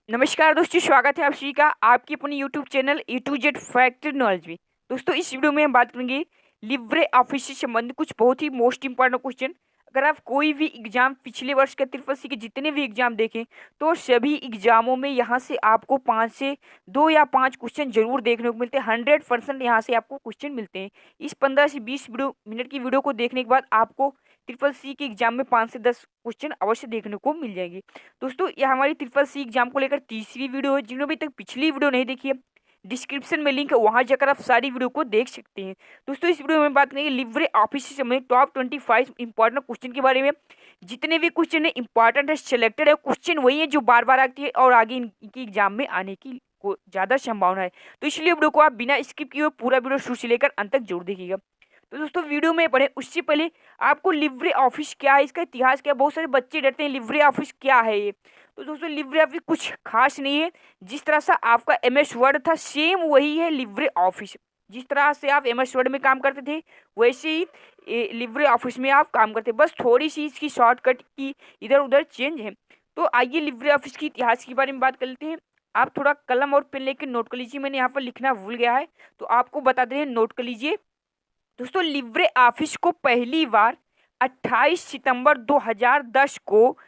नमस्कार दोस्तों, स्वागत है आप सभी का आपकी अपनी YouTube channel A to Z fact knowledge में। दोस्तों, इस वीडियो में हम बात करेंगे लिब्रे ऑफिस से संबंधित कुछ बहुत ही मोस्ट इंपॉर्टेंट क्वेश्चन। अगर आप कोई भी एग्जाम पिछले वर्ष के ट्रिपल सी के जितने भी एग्जाम देखें तो सभी एग्जामों में यहाँ से आपको 5 से 2 या 5 क्वेश्चन जरूर देखने को मिलते हैं। 100% यहाँ से आपको क्वेश्चन मिलते हैं। इस 15 से 20 मिनट की वीडियो को देखने के बाद आपको ट्रिपल सी के एग्जाम में 5 से 10 क्वेश्चन अवश्य देखने को मिल जाएंगे। दोस्तों, यह हमारी ट्रिपल सी एग्जाम को लेकर तीसरी वीडियो है। जिन्होंने अभी तक पिछली वीडियो नहीं देखी है, डिस्क्रिप्शन में लिंक है, वहां जाकर आप सारी वीडियो को देख सकते हैं। दोस्तों, इस वीडियो में बात करेंगे लिब्रे ऑफिस से संबंधित टॉप 25 इंपॉर्टेंट क्वेश्चन के बारे में। जितने भी क्वेश्चन है इंपॉर्टेंट है, सिलेक्टेड है, क्वेश्चन वही है जो बार बार आती है और आगे इनकी एग्जाम में आने की को ज्यादा संभावना है। तो इसलिए वीडियो को आप बिना स्किप किए पूरा वीडियो शुरू से लेकर अंत तक जरूर देखिएगा। तो दोस्तों, वीडियो में पढ़े उससे पहले आपको लिब्रे ऑफिस क्या है, इसका इतिहास क्या है। बहुत सारे बच्चे डरते हैं लिब्रे ऑफिस क्या है ये। तो दोस्तों, लिब्रे ऑफिस कुछ खास नहीं है। जिस तरह से आपका एमएस वर्ड था, सेम वही है लिब्रे ऑफिस। जिस तरह से आप एमएस वर्ड में काम करते थे वैसे ही लिब्रे ऑफिस में आप काम करते, बस थोड़ी सी इसकी शॉर्टकट की इधर उधर चेंज है। तो आइए लिब्रे ऑफिस की इतिहास के बारे में बात कर लेते हैं। आप थोड़ा कलम और पेन लेकर नोट कर लीजिए, मैंने यहाँ पर लिखना भूल गया है तो आपको बता दें, नोट कर लीजिए। दोस्तों, लिब्रे ऑफिस को पहली बार 28 सितंबर 2010 को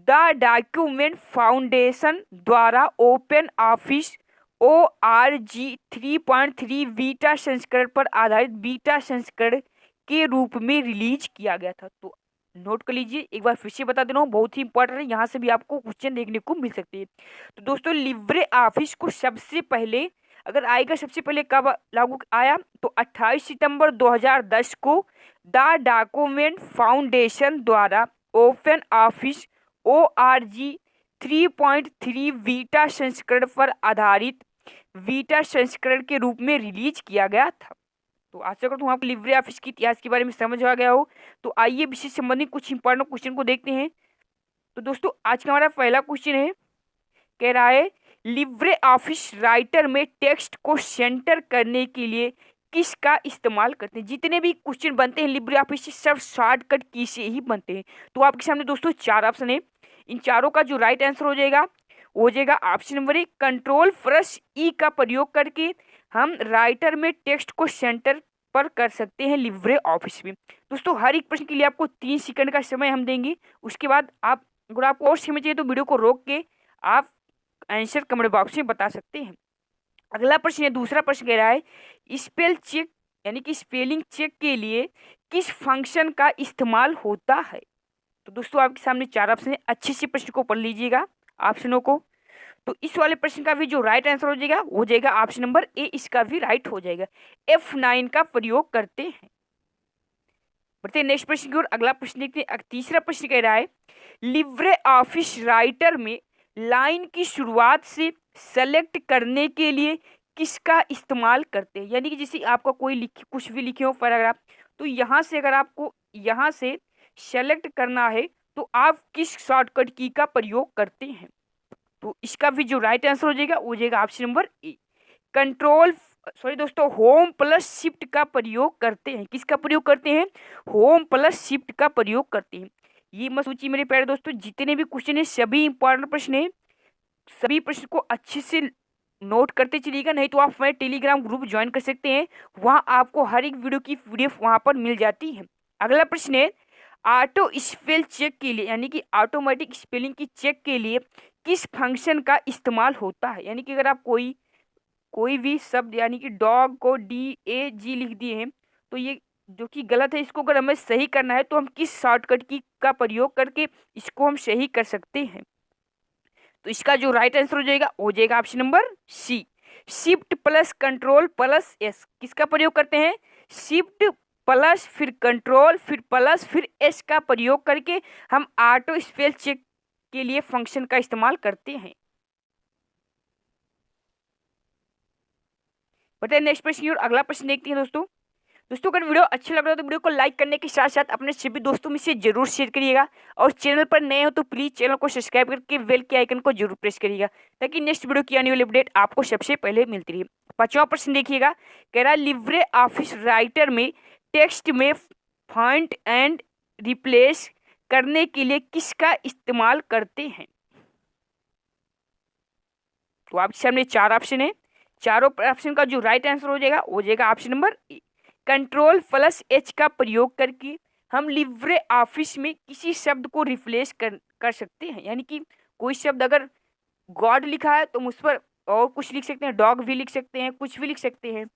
द डॉक्यूमेंट फाउंडेशन द्वारा ओपन ऑफिस ORG 3.3 बीटा संस्करण पर आधारित बीटा संस्करण के रूप में रिलीज किया गया था। तो नोट कर लीजिए, एक बार फिर से बता दे रहा हूँ, बहुत ही इंपॉर्टेंट है, यहाँ से भी आपको क्वेश्चन देखने को मिल सकते हैं। तो दोस्तों, लिब्रे ऑफिस को सबसे पहले अगर आएगा, सबसे पहले कब लागू आया तो 28 सितंबर 2010 को द डॉक्यूमेंट फाउंडेशन द्वारा ओपन ऑफिस ORG 3.3 बीटा संस्करण पर आधारित बीटा संस्करण के रूप में रिलीज किया गया था। तो आशा करता हूँ आपको लिब्रे ऑफिस के इतिहास के बारे में समझ आ गया हो। तो आइए विषय संबंधित कुछ इंपॉर्टेंट क्वेश्चन को देखते हैं। तो दोस्तों, आज का हमारा पहला क्वेश्चन है, कह रहा है लिब्रे ऑफिस राइटर में टेक्स्ट को सेंटर करने के लिए किसका इस्तेमाल करते हैं। जितने भी क्वेश्चन बनते हैं लिब्रे ऑफिस से सब शॉर्टकट की से ही बनते हैं। तो आपके सामने दोस्तों 4 ऑप्शन है। इन चारों का जो राइट आंसर हो जाएगा ऑप्शन नंबर 1, कंट्रोल+E का प्रयोग करके हम राइटर में टेक्स्ट को सेंटर पर कर सकते हैं लिब्रे ऑफिस में। दोस्तों, हर एक प्रश्न के लिए आपको 3 सेकंड का समय हम देंगे। उसके बाद आप अगर आपको और समय चाहिए तो वीडियो को रोक के आप आंसर कमेंट बॉक्स में बता सकते हैं। अगला प्रश्न है, दूसरा प्रश्न कह रहा है स्पेल चेक यानी कि स्पेलिंग चेक के लिए किस फंक्शन का इस्तेमाल होता है। तो दोस्तों, आपके सामने 4 ऑप्शन है, अच्छे से प्रश्न को पढ़ लीजिएगा ऑप्शनों को। तो इस वाले प्रश्न का भी जो राइट आंसर हो जाएगा ऑप्शन नंबर ए, इसका भी राइट हो जाएगा। F9 का प्रयोग करते हैं। बढ़ते नेक्स्ट प्रश्न की ओर। अगला प्रश्न देखते हैं। तीसरा प्रश्न कह रहा है लिब्रे ऑफिस राइटर में लाइन की शुरुआत से सेलेक्ट करने के लिए किसका इस्तेमाल करते हैं। यानी कि जैसे आपका कोई कुछ भी लिखे हो पैराग्राफ, तो यहाँ से अगर आपको यहाँ से सेलेक्ट करना है तो आप किस शॉर्टकट की का प्रयोग करते हैं। तो इसका भी जो राइट आंसर हो जाएगा option number A, control sorry दोस्तों, होम+शिफ्ट का प्रयोग करते हैं। किसका प्रयोग करते हैं, होम+शिफ्ट का प्रयोग करते हैं। ये मत सोचिए मेरे प्यारे दोस्तों, जितने भी क्वेश्चन है सभी इंपॉर्टेंट प्रश्न है। सभी प्रश्न को अच्छे से नोट करते चलिएगा, नहीं तो आप हमारे टेलीग्राम ग्रुप ज्वाइन कर सकते हैं। वहां आपको हर एक वीडियो की PDF वहां पर मिल जाती है। अगला प्रश्न है ऑटो स्पेल चेक के लिए यानी कि ऑटोमेटिक स्पेलिंग की चेक के लिए किस फंक्शन का इस्तेमाल होता है। यानी कि अगर आप कोई भी शब्द यानी कि डॉग को DAG लिख दिए हैं तो ये जो कि गलत है, इसको अगर हमें सही करना है तो हम किस शॉर्टकट की का प्रयोग करके इसको हम सही कर सकते हैं। तो इसका जो राइट आंसर हो जाएगा ऑप्शन नंबर सी, Shift+Control+S। किसका प्रयोग करते हैं, शिफ्ट प्लस फिर कंट्रोल फिर प्लस फिर S का प्रयोग करके हम ऑटो स्पेल चेक के लिए फंक्शन का इस्तेमाल करते हैं। बताइए नेक्स्ट प्रश्न की ओर। अगला प्रश्न देखते हैं दोस्तों, अगर वीडियो अच्छा लग रहा है तो वीडियो को लाइक करने के साथ साथ अपने सभी दोस्तों में से जरूर शेयर करिएगा। और चैनल पर नए हो तो प्लीज चैनल को सब्सक्राइब करके बेल के आइकन को जरूर प्रेस करिएगा, ताकि नेक्स्ट वीडियो की आने वाली अपडेट आपको सबसे पहले मिलती रही। 5वां प्रश्न देखिएगा, कह रहा है लिब्रे ऑफिस राइटर में टेक्स्ट में फाइंड एंड रिप्लेस करने के लिए किसका इस्तेमाल करते हैं। तो आपके सामने चार ऑप्शन है, चारों ऑप्शन का जो राइट आंसर हो जाएगा वो हो जाएगा option number A. Control plus H का प्रयोग करके हम लिब्रे ऑफिस में किसी शब्द को रिप्लेस कर सकते हैं। यानी कि कोई शब्द अगर गॉड लिखा है तो हम उस पर और कुछ लिख सकते हैं, डॉग भी लिख सकते हैं, कुछ भी लिख सकते हैं।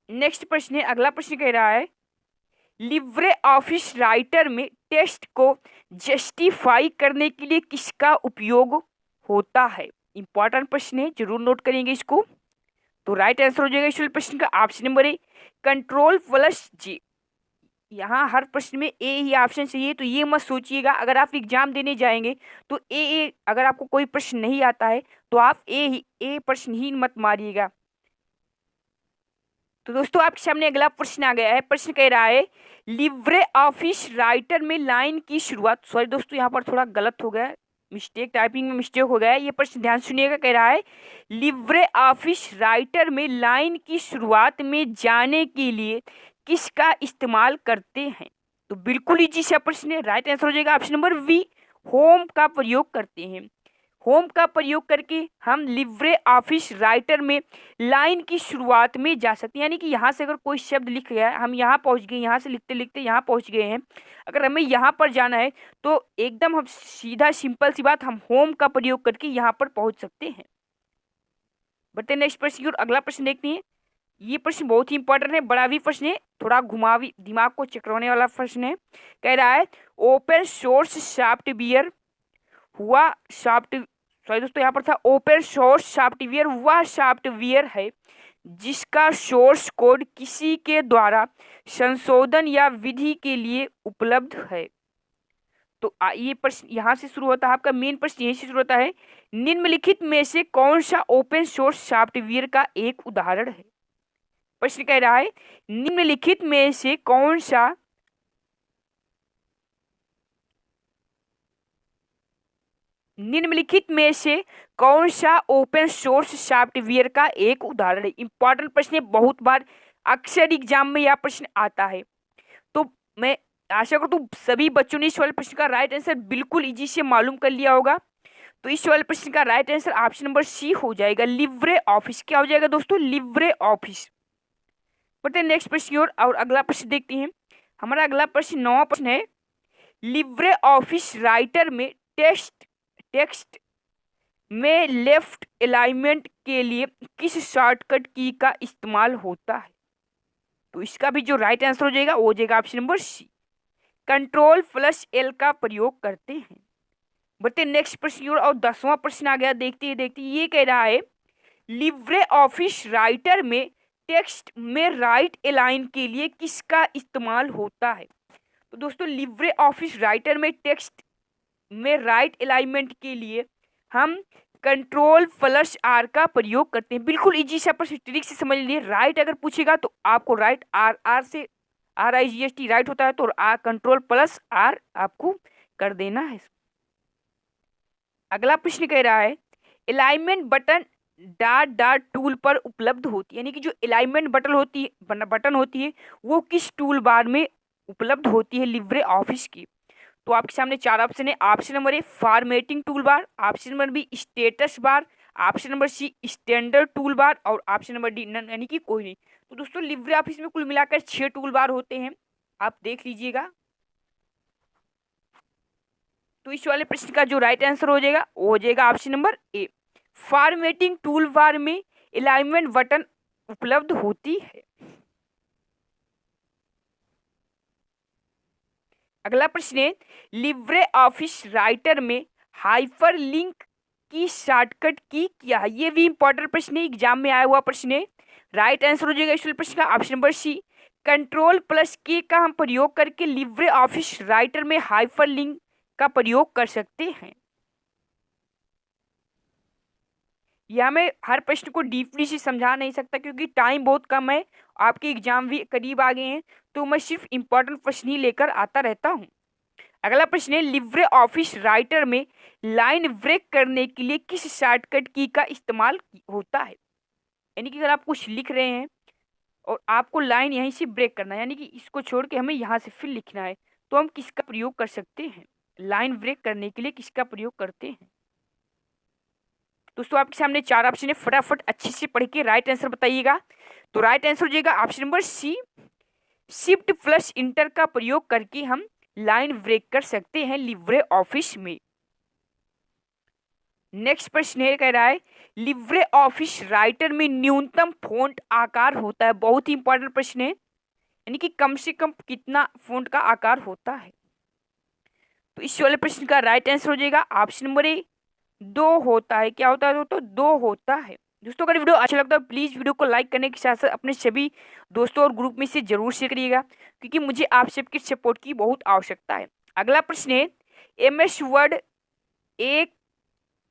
नेक्स्ट प्रश्न है, अगला प्रश्न कह रहा है लिब्रे ऑफिस राइटर में टेक्स्ट को जस्टिफाई करने के लिए किसका उपयोग होता है। इंपॉर्टेंट प्रश्न है, जरूर नोट करेंगे इसको। तो राइट आंसर हो जाएगा इस प्रश्न का option number A, control plus G. यहाँ हर प्रश्न में ए ही ऑप्शन चाहिए, तो ये मत सोचिएगा अगर आप एग्जाम देने जाएंगे तो ए अगर आपको कोई प्रश्न नहीं आता है तो आप ए प्रश्न ही मत मारिएगा। तो दोस्तों आपके सामने अगला प्रश्न आ गया है। प्रश्न कह रहा है लिब्रे ऑफिस राइटर में लाइन की शुरुआत, सॉरी दोस्तों यहाँ पर थोड़ा गलत हो गया, मिस्टेक, टाइपिंग में मिस्टेक हो गया है। ये प्रश्न ध्यान सुनिएगा। कह रहा है लिब्रे ऑफिस राइटर में लाइन की शुरुआत में जाने के लिए किसका इस्तेमाल करते हैं। तो बिल्कुल इजी सा प्रश्न है, राइट आंसर हो जाएगा ऑप्शन नंबर बी, होम का प्रयोग करते हैं। होम का प्रयोग करके हम लिब्रे ऑफिस राइटर में लाइन की शुरुआत में जा सकते हैं। यानी कि यहाँ से अगर कोई शब्द लिख गया है, हम यहाँ पहुँच गए, यहाँ से लिखते लिखते यहाँ पहुँच गए हैं, अगर हमें यहाँ पर जाना है तो एकदम हम सीधा सिंपल सी बात, हम होम का प्रयोग करके यहाँ पर पहुँच सकते हैं। बढ़ते नेक्स्ट प्रश्न की ओर। अगला प्रश्न देखते हैं। ये प्रश्न बहुत ही इंपॉर्टेंट है, बड़ा भी प्रश्न है, थोड़ा घुमावी, दिमाग को चकराने वाला प्रश्न है। कह रहा है ओपन सोर्स सॉफ्टवेयर हुआ सॉरी दोस्तों यहाँ पर था ओपन सोर्स सॉफ्टवेयर वह सॉफ्टवेयर है जिसका सोर्स कोड किसी के द्वारा संशोधन या विधि के लिए उपलब्ध है। तो ये प्रश्न यहाँ से शुरू होता है, आपका मेन प्रश्न यहीं से शुरू होता है, निम्नलिखित में से कौन सा ओपन सोर्स सॉफ्टवेयर का एक उदाहरण है। प्रश्न कह रहा है निम्नलिखित में से कौन सा निम्नलिखित में से कौन सा ओपन सोर्स सॉफ्टवेयर का एक उदाहरण है। इंपॉर्टेंट प्रश्न है, बहुत बार अक्सर एग्जाम में यह प्रश्न आता है। तो मैं आशा करता हूँ सभी बच्चों ने इस वाले प्रश्न का राइट आंसर बिल्कुल इजी से मालूम कर लिया होगा। तो इस वाले प्रश्न का right answer option number C हो जाएगा, लिब्रे ऑफिस। क्या हो जाएगा दोस्तों, लिब्रे ऑफिस। बढ़ते नेक्स्ट प्रश्न की ओर और अगला प्रश्न देखते हैं। हमारा अगला प्रश्न 9वां प्रश्न है लिब्रे ऑफिस राइटर में टेक्स्ट में लेफ्ट अलाइनमेंट के लिए किस शॉर्टकट की का इस्तेमाल होता है। तो इसका भी जो राइट आंसर हो जाएगा वो हो जाएगा option number C, control plus L का प्रयोग करते हैं। बढ़ते नेक्स्ट प्रश्न की ओर और 10वां प्रश्न आ गया। देखते देखते ये कह रहा है लिब्रे ऑफिस राइटर में टेक्स्ट में राइट अलाइन के लिए किसका इस्तेमाल होता है। तो दोस्तों लिब्रे ऑफिस राइटर में टेक्स्ट में राइट अलाइनमेंट के लिए हम कंट्रोल प्लस आर का प्रयोग करते हैं। बिल्कुल इजी सा प्रश्न, ट्रिक से समझ लीजिए। राइट अगर पूछेगा तो आपको राइट आर से RIGHT राइट होता है, तो कंट्रोल प्लस आर आपको कर देना है। अगला प्रश्न कह रहा है alignment button dot dot tool पर उपलब्ध होती है। यानी कि जो अलाइनमेंट बटन होती है वो किस टूल बार में उपलब्ध होती है लिब्रे ऑफिस की। तो आपके सामने चार ऑप्शन है। Option number A formatting tool bar, option number B status bar, option number C standard tool bar और ऑप्शन नंबर डी नन, यानी कि कोई नहीं। तो दोस्तों लिब्रे ऑफिस में कुल मिलाकर 6 टूल बार होते हैं, आप देख लीजिएगा। तो इस वाले प्रश्न का जो राइट आंसर हो जाएगा वो हो जाएगा option number A, formatting tool बार में अलाइनमेंट बटन उपलब्ध होती है। अगला प्रश्न है लिब्रे ऑफिस राइटर में हाइपर लिंक की शॉर्टकट की क्या है। ये भी इंपॉर्टेंट प्रश्न है, एग्जाम में आया हुआ प्रश्न है। राइट आंसर हो जाएगा इस प्रश्न का option number C, control plus K का हम प्रयोग करके लिब्रे ऑफिस राइटर में हाइपर लिंक का प्रयोग कर सकते हैं। यह मैं हर प्रश्न को डीपली से समझा नहीं सकता क्योंकि टाइम बहुत कम है, आपके एग्जाम भी करीब आ गए हैं, तो मैं सिर्फ इंपॉर्टेंट प्रश्न ही लेकर आता रहता हूँ। अगला प्रश्न है लिब्रे ऑफिस राइटर में लाइन ब्रेक करने के लिए किस शॉर्टकट की का इस्तेमाल होता है। यानी कि अगर आप कुछ लिख रहे हैं और आपको लाइन यहीं से ब्रेक करना है, यानी कि इसको छोड़ के हमें यहाँ से फिर लिखना है, तो हम किसका प्रयोग कर सकते हैं, लाइन ब्रेक करने के लिए किसका प्रयोग करते हैं। दोस्तों आपके सामने 4 ऑप्शन है, फटाफट अच्छे से पढ़ के राइट आंसर बताइएगा। तो राइट आंसर हो जाएगा option number C, shift plus enter का प्रयोग करके हम लाइन ब्रेक कर सकते हैं लिब्रे ऑफिस में। नेक्स्ट प्रश्न है, कह रहा है लिब्रे ऑफिस राइटर में न्यूनतम फ़ॉन्ट आकार होता है। बहुत ही इंपॉर्टेंट प्रश्न है, यानी कि कम से कम कितना फ़ॉन्ट का आकार होता है। तो इस वाले प्रश्न का राइट आंसर हो जाएगा ऑप्शन नंबर ए, 2 होता है। क्या होता है दोस्तों? 2 होता है। दोस्तों अगर वीडियो अच्छा लगता है प्लीज़ वीडियो को लाइक करने के साथ साथ अपने सभी दोस्तों और ग्रुप में से जरूर शेयर करिएगा, क्योंकि मुझे आप सबके सपोर्ट की बहुत आवश्यकता है। अगला प्रश्न है, एमएस वर्ड एक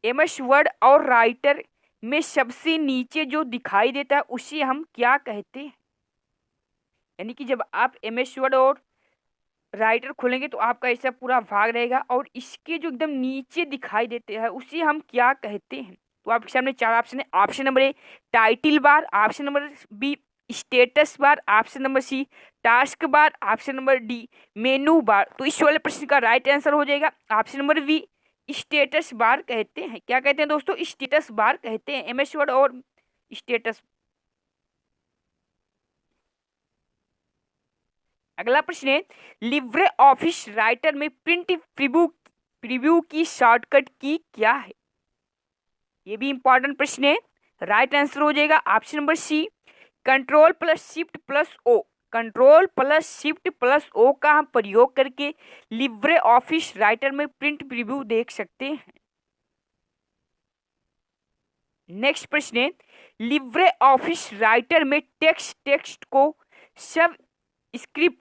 एमएस वर्ड और राइटर में सबसे नीचे जो दिखाई देता है उसे हम क्या कहते हैं? यानी कि जब आप एमएस वर्ड और राइटर खोलेंगे तो आपका ऐसा पूरा भाग रहेगा और इसके जो एकदम नीचे दिखाई देते हैं उसे हम क्या कहते हैं? तो आपके सामने 4 ऑप्शन है। Option number A title bar, option number B status bar, option number C task bar, option number D menu bar. तो इस वाले प्रश्न का राइट आंसर हो जाएगा option number B, status bar कहते हैं। क्या कहते हैं दोस्तों? स्टेटस बार कहते हैं एमएस वर्ड और स्टेटस। अगला प्रश्न है, लिब्रे ऑफिस राइटर में प्रिंट प्रीव्यू प्रीव्यू की शॉर्टकट की क्या है? ये भी इंपॉर्टेंट प्रश्न है। राइट आंसर हो जाएगा option number C, control plus shift plus O. Control plus shift plus O का हम प्रयोग करके लिब्रे ऑफिस राइटर में प्रिंट प्रीव्यू देख सकते हैं। नेक्स्ट प्रश्न है, लिब्रे ऑफिस राइटर में टेक्स्ट को सब स्क्रिप्ट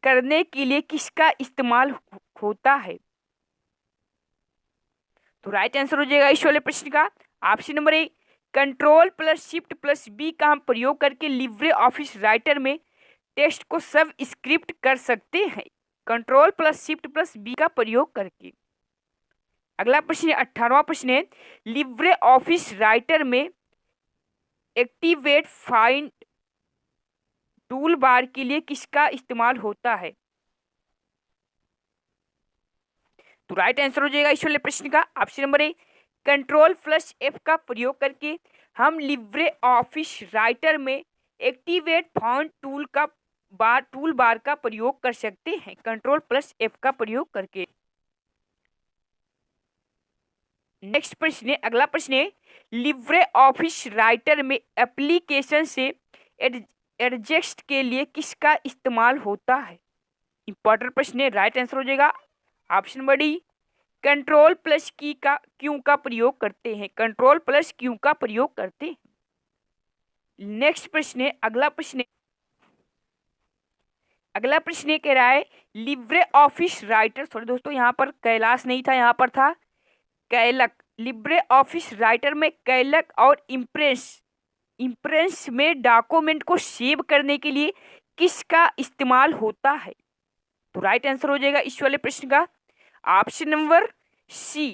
करने के लिए किसका इस्तेमाल होता है? तो राइट आंसर हो जाएगा इस वाले प्रश्न का option number A, control plus shift plus B का हम प्रयोग करके लिब्रे ऑफिस राइटर में टेक्स्ट को सब स्क्रिप्ट कर सकते हैं। Control plus shift plus B का प्रयोग करके। अगला प्रश्न 18वां प्रश्न है, लिब्रे ऑफिस राइटर में एक्टिवेट फाइंड टूल बार के लिए किसका इस्तेमाल होता है? तो राइट आंसर हो जाएगा इस वाले प्रश्न का option number A, control plus F का प्रयोग करके हम लिब्रे ऑफिस राइटर में एक्टिवेट फाउंड टूल बार का प्रयोग कर सकते हैं कंट्रोल प्लस एफ का प्रयोग करके। नेक्स्ट प्रश्न है, अगला प्रश्न है, लिब्रे ऑफिस राइटर में एप्लीकेशन से एडजस्ट के लिए किसका इस्तेमाल होता है? इंपॉर्टेंट प्रश्न है। राइट आंसर हो जाएगा option number D, control plus Q का प्रयोग करते हैं। कंट्रोल प्लस क्यू का प्रयोग करते हैं। नेक्स्ट प्रश्न है, अगला प्रश्न कह रहा है, लिब्रे ऑफिस राइटर, सॉरी दोस्तों यहाँ पर कैलाश नहीं था, यहाँ पर था कैलक। लिब्रे ऑफिस राइटर में कैलक और इम्प्रेस में डॉक्यूमेंट को सेव करने के लिए किसका इस्तेमाल होता है? तो राइट आंसर हो जाएगा इस वाले प्रश्न का option number C,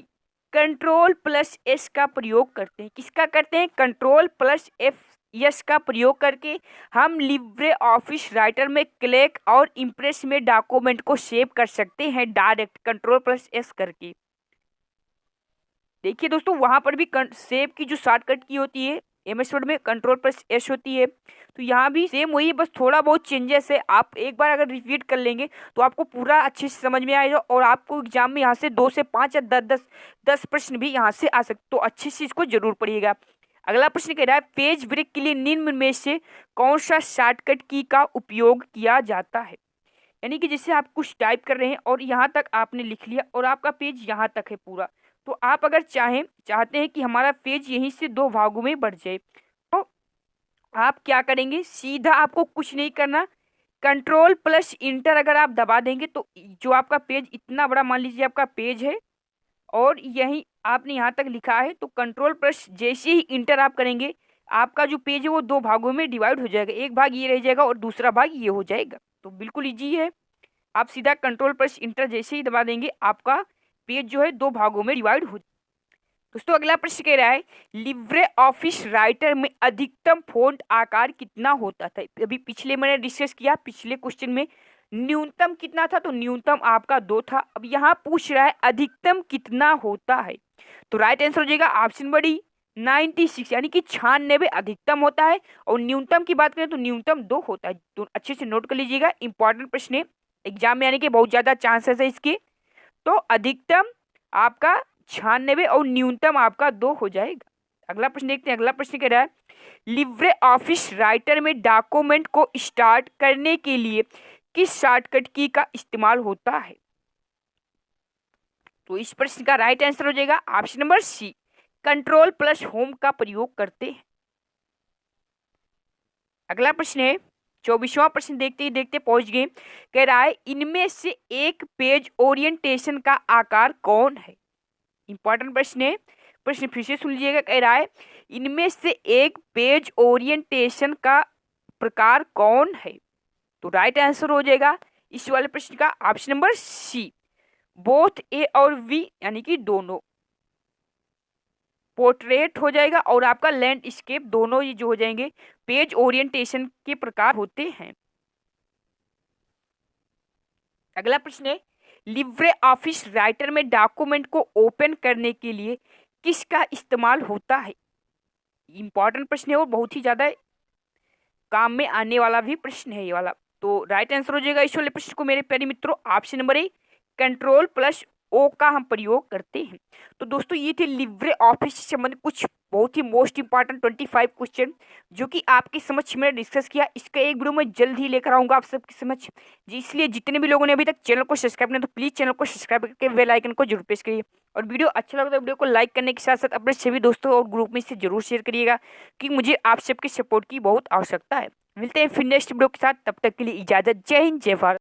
control plus S का प्रयोग करते हैं। किसका करते हैं? कंट्रोल प्लस एस का प्रयोग करके हम लिब्रे ऑफिस राइटर में क्लैक और इम्प्रेस में डॉक्यूमेंट को सेव कर सकते हैं डायरेक्ट कंट्रोल प्लस एस करके। देखिए दोस्तों वहां पर भी सेव की जो शॉर्टकट की होती है एमएस वर्ड में कंट्रोल प्लस एस होती है, तो यहाँ भी सेम वही, बस थोड़ा बहुत चेंजेस है। आप एक बार अगर रिपीट कर लेंगे तो आपको पूरा अच्छे से समझ में आएगा और आपको एग्जाम में यहाँ से 2 से 5 या 10 प्रश्न भी यहाँ से आ सकते, तो अच्छे से इसको जरूर पढ़िएगा। अगला प्रश्न कह रहा है, पेज ब्रेक के लिए निम्न में से कौन सा शॉर्टकट की का उपयोग किया जाता है? यानी कि जैसे आप कुछ टाइप कर रहे हैं और यहाँ तक आपने लिख लिया और आपका पेज यहाँ तक है पूरा, तो आप अगर चाहते हैं कि हमारा पेज यहीं से 2 भागों में बढ़ जाए, तो आप क्या करेंगे? सीधा आपको कुछ नहीं करना, कंट्रोल प्लस इंटर अगर आप दबा देंगे तो जो आपका पेज इतना बड़ा, मान लीजिए आपका पेज है और यहीं आपने यहाँ तक लिखा है, तो कंट्रोल प्लस जैसे ही इंटर आप करेंगे आपका जो पेज है वो 2 भागों में डिवाइड हो जाएगा। एक भाग ये रह जाएगा और दूसरा भाग ये हो जाएगा। तो बिल्कुल ईजी है, आप सीधा कंट्रोल प्लस इंटर जैसे ही दबा देंगे आपका पेज जो है 2 भागों में डिवाइड हो। दोस्तों अगला प्रश्न कह रहा है, लिब्रे ऑफिस राइटर में अधिकतम फॉन्ट आकार कितना होता था? अभी पिछले मैंने डिस्कस किया, पिछले क्वेश्चन में न्यूनतम कितना था, तो न्यूनतम आपका 2 था। अब यहाँ पूछ रहा है अधिकतम कितना होता है। तो राइट आंसर हो जाएगा ऑप्शन नंबर डी 96, यानी कि 96 अधिकतम होता है। और न्यूनतम की बात करें तो न्यूनतम 2 होता है। तो अच्छे से नोट कर लीजिएगा, इंपॉर्टेंट प्रश्न है, एग्जाम में आने के बहुत ज्यादा चांसेस है इसके। तो अधिकतम आपका 96 और न्यूनतम आपका 2 हो जाएगा। अगला प्रश्न देखते हैं। अगला प्रश्न कह रहा है लिब्रे ऑफिस राइटर में डॉक्यूमेंट को स्टार्ट करने के लिए किस शॉर्टकट की का इस्तेमाल होता है? तो इस प्रश्न का राइट आंसर हो जाएगा option number C, control plus home का प्रयोग करते हैं। अगला प्रश्न है 24वां प्रश्न, देखते ही देखते पहुंच गए। कह रहा है इनमें से एक पेज ओरिएंटेशन का आकार कौन है? इंपॉर्टेंट प्रश्न है, प्रश्न फिर से सुन लीजिएगा। कह रहा है इनमें से एक पेज ओरिएंटेशन का प्रकार कौन है? तो राइट आंसर हो जाएगा इस वाले प्रश्न का option number C, both A और वी, यानी कि दोनों। पोर्ट्रेट हो जाएगा और आपका लैंडस्केप, दोनों ये जो हो जाएंगे पेज ओरिएंटेशन के प्रकार होते हैं। अगला प्रश्न है लिब्रे ऑफिस राइटर में डॉक्यूमेंट को ओपन करने के लिए किसका इस्तेमाल होता है? इंपॉर्टेंट प्रश्न है और बहुत ही ज्यादा काम में आने वाला भी प्रश्न है ये वाला। तो राइट आंसर हो जाएगा इस वाले प्रश्न को मेरे प्यारे मित्रों option number A, control plus O का हम प्रयोग करते हैं। तो दोस्तों ये थे लिब्रे ऑफिस से संबंधित कुछ बहुत ही मोस्ट इंपॉर्टेंट 25 क्वेश्चन जो कि आपके समक्ष मैंने डिस्कस किया। इसका एक वीडियो मैं जल्द ही लेकर आऊंगा आप सबके समक्ष जी। इसलिए जितने भी लोगों ने अभी तक चैनल को सब्सक्राइब नहीं तो प्लीज चैनल को सब्सक्राइब करके बेल आइकन को जरूर प्रेस करिए। और वीडियो अच्छा लगा तो वीडियो को लाइक करने के साथ साथ अपने सभी दोस्तों और ग्रुप में से जरूर शेयर करिएगा क्योंकि मुझे आप सबके सपोर्ट की बहुत आवश्यकता है। मिलते हैं फिर नेक्स्ट वीडियो के साथ, तब तक के लिए इजाजत। जय हिंद, जय भारत।